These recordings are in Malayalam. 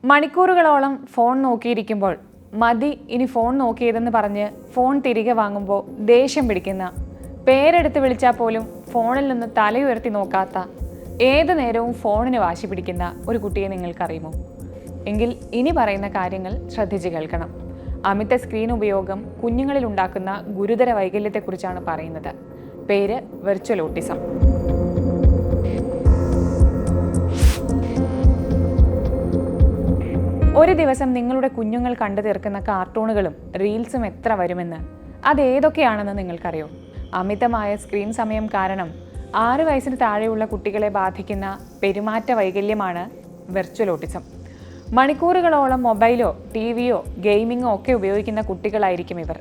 മണിക്കൂറുകളോളം ഫോൺ നോക്കിയിരിക്കുമ്പോൾ മതി ഇനി ഫോൺ നോക്കിയതെന്ന് പറഞ്ഞ് ഫോൺ തിരികെ വാങ്ങുമ്പോൾ ദേഷ്യം പിടിക്കുന്ന, പേരെടുത്ത് വിളിച്ചാൽ പോലും ഫോണിൽ നിന്ന് തലയുയർത്തി നോക്കാത്ത, ഏത് നേരവും ഫോണിന് വാശി പിടിക്കുന്ന ഒരു കുട്ടിയെ നിങ്ങൾക്കറിയുമോ? എങ്കിൽ ഇനി പറയുന്ന കാര്യങ്ങൾ ശ്രദ്ധിച്ച് കേൾക്കണം. അമിത സ്ക്രീൻ ഉപയോഗം കുഞ്ഞുങ്ങളിൽ ഉണ്ടാക്കുന്ന ഗുരുതര വൈകല്യത്തെക്കുറിച്ചാണ് പറയുന്നത്. പേര് വെർച്വൽ ഓട്ടിസം. ഒരു ദിവസം നിങ്ങളുടെ കുഞ്ഞുങ്ങൾ കണ്ടു തീർക്കുന്ന കാർട്ടൂണുകളും റീൽസും എത്ര വരുമെന്ന്, അതേതൊക്കെയാണെന്ന് നിങ്ങൾക്കറിയോ? അമിതമായ സ്ക്രീൻ സമയം കാരണം 6 വയസ്സിന് താഴെയുള്ള കുട്ടികളെ ബാധിക്കുന്ന പെരുമാറ്റ വൈകല്യമാണ് വെർച്വൽ ഓട്ടിസം. മണിക്കൂറുകളോളം മൊബൈലോ ടിവിയോ ഗെയിമിങ്ങോ ഒക്കെ ഉപയോഗിക്കുന്ന കുട്ടികളായിരിക്കും ഇവർ.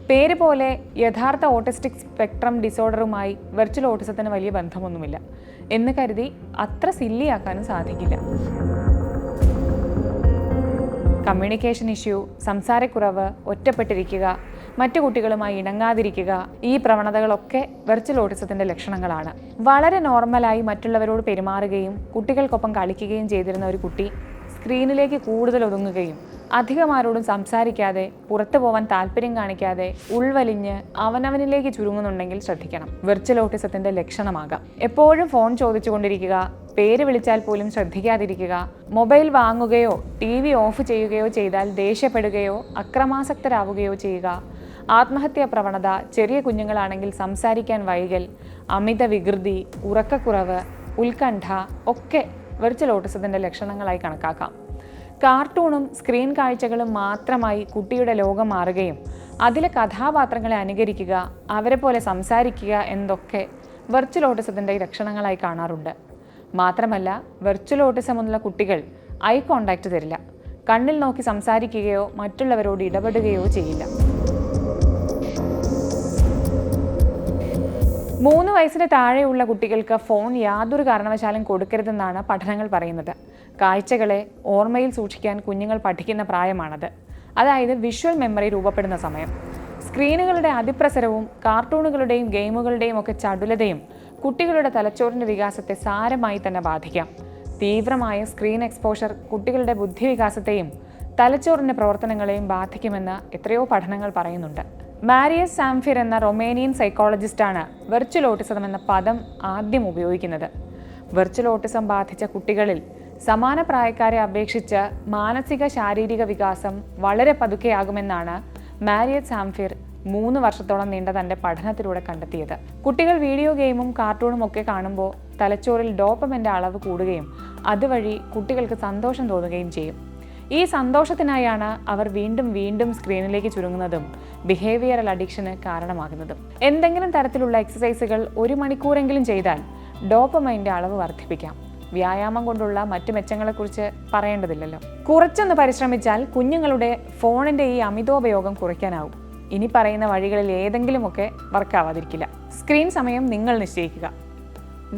പേര് പോലെ യഥാർത്ഥ ഓട്ടിസ്റ്റിക് സ്പെക്ട്രം ഡിസോർഡറുമായി വെർച്വൽ ഓട്ടിസത്തിന് വലിയ ബന്ധമൊന്നുമില്ല എന്ന് കരുതി അത്ര സില്ലിയാക്കാനും സാധിക്കില്ല. കമ്മ്യൂണിക്കേഷൻ ഇഷ്യൂ, സംസാരക്കുറവ്, ഒറ്റപ്പെട്ടിരിക്കുക, മറ്റു കുട്ടികളുമായി ഇണങ്ങാതിരിക്കുക, ഈ പ്രവണതകളൊക്കെ വെർച്വൽ ഓട്ടിസത്തിൻ്റെ ലക്ഷണങ്ങളാണ്. വളരെ നോർമലായി മറ്റുള്ളവരോട് പെരുമാറുകയും കുട്ടികൾക്കൊപ്പം കളിക്കുകയും ചെയ്തിരുന്ന ഒരു കുട്ടി സ്ക്രീനിലേക്ക് കൂടുതൽ ഒതുങ്ങുകയും അധികമാരോടും സംസാരിക്കാതെ, പുറത്തു പോവാൻ താല്പര്യം കാണിക്കാതെ, ഉൾവലിഞ്ഞ് അവനവനിലേക്ക് ചുരുങ്ങുന്നുണ്ടെങ്കിൽ ശ്രദ്ധിക്കണം. വെർച്വൽ ഓട്ടിസത്തിൻ്റെ ലക്ഷണമാകാം. എപ്പോഴും ഫോൺ ചോദിച്ചുകൊണ്ടിരിക്കുക, പേര് വിളിച്ചാൽ പോലും ശ്രദ്ധിക്കാതിരിക്കുക, മൊബൈൽ വാങ്ങുകയോ TV ഓഫ് ചെയ്യുകയോ ചെയ്താൽ ദേഷ്യപ്പെടുകയോ അക്രമാസക്തരാവുകയോ ചെയ്യുക, ആത്മഹത്യാ പ്രവണത, ചെറിയ കുഞ്ഞുങ്ങളാണെങ്കിൽ സംസാരിക്കാൻ വൈകൽ, അമിത വികൃതി, ഉറക്കക്കുറവ്, ഉത്കണ്ഠ ഒക്കെ വെർച്വൽ ഓട്ടിസത്തിൻ്റെ ലക്ഷണങ്ങളായി കണക്കാക്കാം. കാർട്ടൂണും സ്ക്രീൻ കാഴ്ചകളും മാത്രമായി കുട്ടിയുടെ ലോകം മാറുകയും അതിലെ കഥാപാത്രങ്ങളെ അനുകരിക്കുക, അവരെ പോലെ സംസാരിക്കുക എന്നതൊക്കെ വെർച്വൽ ഓട്ടിസത്തിൻ്റെ ലക്ഷണങ്ങളായി കാണാറുണ്ട്. മാത്രമല്ല, വെർച്വൽ ഓട്ടിസമുള്ള കുട്ടികൾ ഐ കോണ്ടാക്റ്റ് തരില്ല, കണ്ണിൽ നോക്കി സംസാരിക്കുകയോ മറ്റുള്ളവരോട് ഇടപെടുകയോ ചെയ്യില്ല. 3 വയസ്സിന് താഴെയുള്ള കുട്ടികൾക്ക് ഫോൺ യാതൊരു കാരണവശാലും കൊടുക്കരുതെന്നാണ് പഠനങ്ങൾ പറയുന്നത്. കാഴ്ചകളെ ഓർമ്മയിൽ സൂക്ഷിക്കാൻ കുഞ്ഞുങ്ങൾ പഠിക്കുന്ന പ്രായമാണത്. അതായത് വിഷ്വൽ മെമ്മറി രൂപപ്പെടുന്ന സമയം. സ്ക്രീനുകളുടെ അതിപ്രസരവും കാർട്ടൂണുകളുടെയും ഗെയിമുകളുടെയും ഒക്കെ ചടുലതയും കുട്ടികളുടെ തലച്ചോറിൻ്റെ വികാസത്തെ സാരമായി തന്നെ ബാധിക്കാം. തീവ്രമായ സ്ക്രീൻ എക്സ്പോഷർ കുട്ടികളുടെ ബുദ്ധിവികാസത്തെയും തലച്ചോറിൻ്റെ പ്രവർത്തനങ്ങളെയും ബാധിക്കുമെന്ന് എത്രയോ പഠനങ്ങൾ പറയുന്നുണ്ട്. മാരിയസ് സാംഫിർ എന്ന റൊമേനിയൻ സൈക്കോളജിസ്റ്റാണ് വെർച്വൽ ഓട്ടിസം എന്ന പദം ആദ്യം ഉപയോഗിക്കുന്നത്. വെർച്വൽ ഓട്ടിസം ബാധിച്ച കുട്ടികളിൽ സമാന പ്രായക്കാരെ അപേക്ഷിച്ച് മാനസിക ശാരീരിക വികാസം വളരെ പതുക്കെയാകുമെന്നാണ് മാരിയസ് സാംഫിർ 3 വർഷത്തോളം നീണ്ട തൻ്റെ പഠനത്തിലൂടെ കണ്ടെത്തിയത്. കുട്ടികൾ വീഡിയോ ഗെയിമും കാർട്ടൂണും ഒക്കെ കാണുമ്പോൾ തലച്ചോറിൽ ഡോപ്പമിൻ്റെ അളവ് കൂടുകയും അതുവഴി കുട്ടികൾക്ക് സന്തോഷം തോന്നുകയും ചെയ്യും. ഈ സന്തോഷത്തിനായാണ് അവർ വീണ്ടും വീണ്ടും സ്ക്രീനിലേക്ക് ചുരുങ്ങുന്നതും ബിഹേവിയറൽ അഡിക്ഷന് കാരണമാകുന്നതും. എന്തെങ്കിലും തരത്തിലുള്ള എക്സസൈസുകൾ 1 മണിക്കൂറെങ്കിലും ചെയ്താൽ ഡോപ്പമൈൻ്റെ അളവ് വർദ്ധിപ്പിക്കാം. വ്യായാമം കൊണ്ടുള്ള മറ്റു മെച്ചങ്ങളെക്കുറിച്ച് പറയേണ്ടതില്ലല്ലോ. കുറച്ചൊന്ന് പരിശ്രമിച്ചാൽ കുഞ്ഞുങ്ങളുടെ ഫോണിൻ്റെ ഈ അമിതോപയോഗം കുറയ്ക്കാനാവും. ഇനി പറയുന്ന വഴികളിൽ ഏതെങ്കിലുമൊക്കെ വർക്കാവാതിരിക്കില്ല. സ്ക്രീൻ സമയം നിങ്ങൾ നിശ്ചയിക്കുക.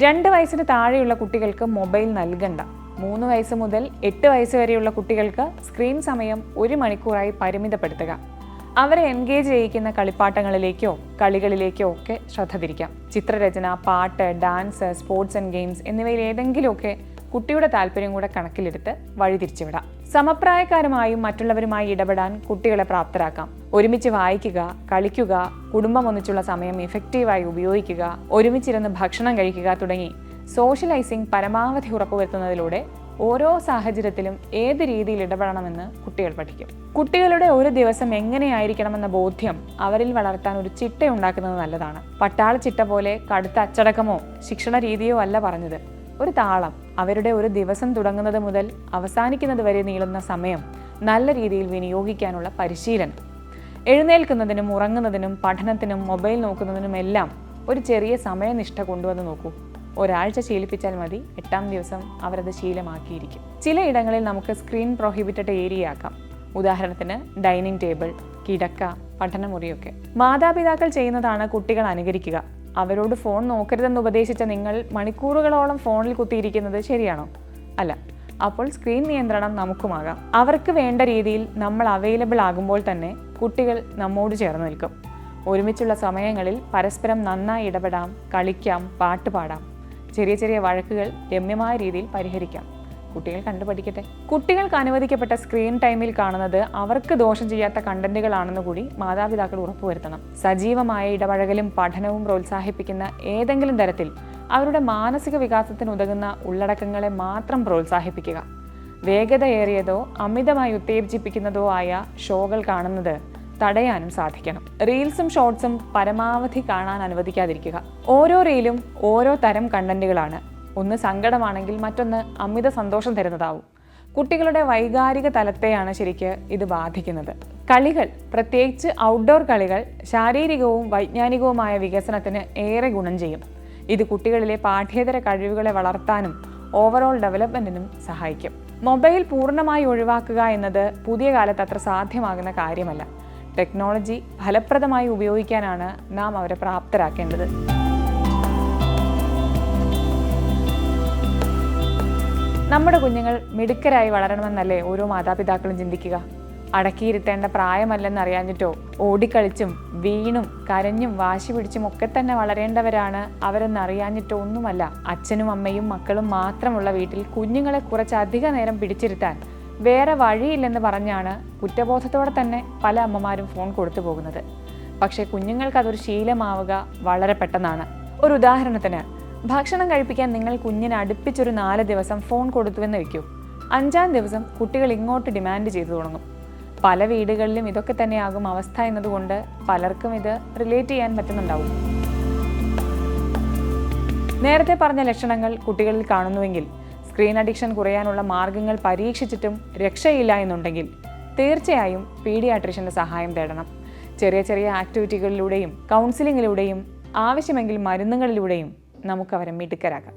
2 വയസ്സിന് താഴെയുള്ള കുട്ടികൾക്ക് മൊബൈൽ നൽകണ്ട. 3 വയസ്സ് മുതൽ 8 വയസ്സ് വരെയുള്ള കുട്ടികൾക്ക് സ്ക്രീൻ സമയം 1 മണിക്കൂറായി പരിമിതപ്പെടുത്തുക. അവരെ എൻഗേജ് ചെയ്യിക്കുന്ന കളിപ്പാട്ടങ്ങളിലേക്കോ കളികളിലേക്കോ ഒക്കെ ശ്രദ്ധ തിരിക്കാം. ചിത്രരചന, പാട്ട്, ഡാൻസ്, സ്പോർട്സ് ആൻഡ് ഗെയിംസ് എന്നിവയിൽ ഏതെങ്കിലുമൊക്കെ കുട്ടിയുടെ താല്പര്യം കൂടെ കണക്കിലെടുത്ത് വഴിതിരിച്ചുവിടാം. സമപ്രായക്കാരുമായും മറ്റുള്ളവരുമായി ഇടപെടാൻ കുട്ടികളെ പ്രാപ്തരാക്കാം. ഒരുമിച്ച് വായിക്കുക, കളിക്കുക, കുടുംബം ഒന്നിച്ചുള്ള സമയം ഇഫക്റ്റീവായി ഉപയോഗിക്കുക, ഒരുമിച്ചിരുന്ന് ഭക്ഷണം കഴിക്കുക തുടങ്ങി സോഷ്യലൈസിംഗ് പരമാവധി ഉറപ്പുവരുത്തുന്നതിലൂടെ ഓരോ സാഹചര്യത്തിലും ഏത് രീതിയിൽ ഇടപെടണമെന്ന് കുട്ടികൾ പഠിക്കും. കുട്ടികളുടെ ഒരു ദിവസം എങ്ങനെയായിരിക്കണമെന്ന ബോധ്യം അവരിൽ വളർത്താൻ ഒരു ചിട്ടയുണ്ടാക്കുന്നത് നല്ലതാണ്. പട്ടാള ചിട്ട പോലെ കടുത്ത അച്ചടക്കമോ ശിക്ഷണ രീതിയോ അല്ല പറഞ്ഞത്. ഒരു താളം, അവരുടെ ഒരു ദിവസം തുടങ്ങുന്നത് മുതൽ അവസാനിക്കുന്നത് വരെ നീളുന്ന സമയം നല്ല രീതിയിൽ വിനിയോഗിക്കാനുള്ള പരിശീലനം. എഴുന്നേൽക്കുന്നതിനും ഉറങ്ങുന്നതിനും പഠനത്തിനും മൊബൈൽ നോക്കുന്നതിനുമെല്ലാം ഒരു ചെറിയ സമയനിഷ്ഠ കൊണ്ടുവന്ന് നോക്കൂ. ഒരാഴ്ച ശീലിപ്പിച്ചാൽ മതി, 8ാം ദിവസം അവരത് ശീലമാക്കിയിരിക്കും. ചിലയിടങ്ങളിൽ നമുക്ക് സ്ക്രീൻ പ്രൊഹിബിറ്റഡ് ഏരിയ ആക്കാം. ഉദാഹരണത്തിന് ഡൈനിങ് ടേബിൾ, കിടക്ക, പഠനമുറിയൊക്കെ. മാതാപിതാക്കൾ ചെയ്യുന്നതാണ് കുട്ടികൾ അനുകരിക്കുക. അവരോട് ഫോൺ നോക്കരുതെന്ന് ഉപദേശിച്ച നിങ്ങൾ മണിക്കൂറുകളോളം ഫോണിൽ കുത്തിയിരിക്കുന്നത് ശരിയാണോ? അല്ല. അപ്പോൾ സ്ക്രീൻ നിയന്ത്രണം നമുക്കുമാകാം. അവർക്ക് വേണ്ട രീതിയിൽ നമ്മൾ അവൈലബിൾ ആകുമ്പോൾ തന്നെ കുട്ടികൾ നമ്മോട് ചേർന്ന് നിൽക്കും. ഒരുമിച്ചുള്ള സമയങ്ങളിൽ പരസ്പരം നന്നായി ഇടപെടാം, കളിക്കാം, പാട്ട് പാടാം. ചെറിയ ചെറിയ വഴക്കുകൾ രമ്യമായ രീതിയിൽ പരിഹരിക്കാം. കുട്ടികൾ കണ്ടുപഠിക്കട്ടെ. കുട്ടികൾക്ക് അനുവദിക്കപ്പെട്ട സ്ക്രീൻ ടൈമിൽ കാണുന്നത് അവർക്ക് ദോഷം ചെയ്യാത്ത കണ്ടന്റുകളാണെന്ന് കൂടി മാതാപിതാക്കൾ ഉറപ്പുവരുത്തണം. സജീവമായ ഇടപഴകലും പഠനവും പ്രോത്സാഹിപ്പിക്കുന്ന ഏതെങ്കിലും തരത്തിൽ അവരുടെ മാനസിക വികാസത്തിന് ഉതകുന്ന ഉള്ളടക്കങ്ങളെ മാത്രം പ്രോത്സാഹിപ്പിക്കുക. വേഗതയേറിയതോ അമിതമായി ഉത്തേജിപ്പിക്കുന്നതോ ആയ ഷോകൾ കാണുന്നത് തടയാനും സാധിക്കണം. റീൽസും ഷോർട്സും പരമാവധി കാണാൻ അനുവദിക്കാതിരിക്കുക. ഓരോ റീലും ഓരോ തരം കണ്ടന്റുകളാണ്. ഒന്ന് സങ്കടമാണെങ്കിൽ മറ്റൊന്ന് അമിത സന്തോഷം തരുന്നതാവും. കുട്ടികളുടെ വൈകാരിക തലത്തെയാണ് ശരിക്ക് ഇത് ബാധിക്കുന്നത്. കളികൾ, പ്രത്യേകിച്ച് ഔട്ട്ഡോർ കളികൾ, ശാരീരികവും വൈജ്ഞാനികവുമായ വികസനത്തിന് ഏറെ ഗുണം ചെയ്യും. ഇത് കുട്ടികളിലെ പാഠ്യേതര കഴിവുകളെ വളർത്താനും ഓവറോൾ ഡെവലപ്മെന്റിനും സഹായിക്കും. മൊബൈൽ പൂർണ്ണമായി ഒഴിവാക്കുക എന്നത് പുതിയ കാലത്ത് അത്ര സാധ്യമാകുന്ന കാര്യമല്ല. ടെക്നോളജി ഫലപ്രദമായി ഉപയോഗിക്കാനാണ് നാം അവരെ പ്രാപ്തരാക്കേണ്ടത്. നമ്മുടെ കുഞ്ഞുങ്ങൾ മിടുക്കരായി വളരണമെന്നല്ലേ ഓരോ മാതാപിതാക്കളും ചിന്തിക്കുക. അടക്കിയിരുത്തേണ്ട പ്രായമല്ലെന്നറിയാഞ്ഞിട്ടോ ഓടിക്കളിച്ചും വീണും കരഞ്ഞും വാശി പിടിച്ചും ഒക്കെ തന്നെ വളരേണ്ടവരാണ് അവരെന്നറിയാഞ്ഞിട്ടോ ഒന്നുമല്ല. അച്ഛനും അമ്മയും മക്കളും മാത്രമുള്ള വീട്ടിൽ കുഞ്ഞുങ്ങളെ കുറച്ചധിക നേരം പിടിച്ചിരുത്താൻ വേറെ വഴിയില്ലെന്ന് പറഞ്ഞാണ് കുറ്റബോധത്തോടെ തന്നെ പല അമ്മമാരും ഫോൺ കൊടുത്തു പോകുന്നത്. പക്ഷേ കുഞ്ഞുങ്ങൾക്ക് അതൊരു ശീലമാവുക വളരെ പെട്ടെന്നാണ്. ഒരു ഉദാഹരണത്തിന്, ഭക്ഷണം കഴിപ്പിക്കാൻ നിങ്ങൾ കുഞ്ഞിന് അടുപ്പിച്ചൊരു 4 ദിവസം ഫോൺ കൊടുത്തുവെന്ന് വയ്ക്കൂ. 5-ാം ദിവസം കുട്ടികൾ ഇങ്ങോട്ട് ഡിമാൻഡ് ചെയ്തു തുടങ്ങും. പല വീടുകളിലും ഇതൊക്കെ തന്നെയാകും അവസ്ഥ എന്നതുകൊണ്ട് പലർക്കും ഇത് റിലേറ്റ് ചെയ്യാൻ പറ്റുന്നുണ്ടാവും. നേരത്തെ പറഞ്ഞ ലക്ഷണങ്ങൾ കുട്ടികളിൽ കാണുന്നുവെങ്കിൽ, സ്ക്രീൻ അഡിക്ഷൻ കുറയാനുള്ള മാർഗങ്ങൾ പരീക്ഷിച്ചിട്ടും രക്ഷയില്ല എന്നുണ്ടെങ്കിൽ തീർച്ചയായും പീഡിയാട്രിഷ്യൻ്റെ സഹായം തേടണം. ചെറിയ ചെറിയ ആക്ടിവിറ്റികളിലൂടെയും കൗൺസിലിങ്ങിലൂടെയും ആവശ്യമെങ്കിൽ മരുന്നുകളിലൂടെയും നമുക്കവരെ മിടുക്കരാക്കാം.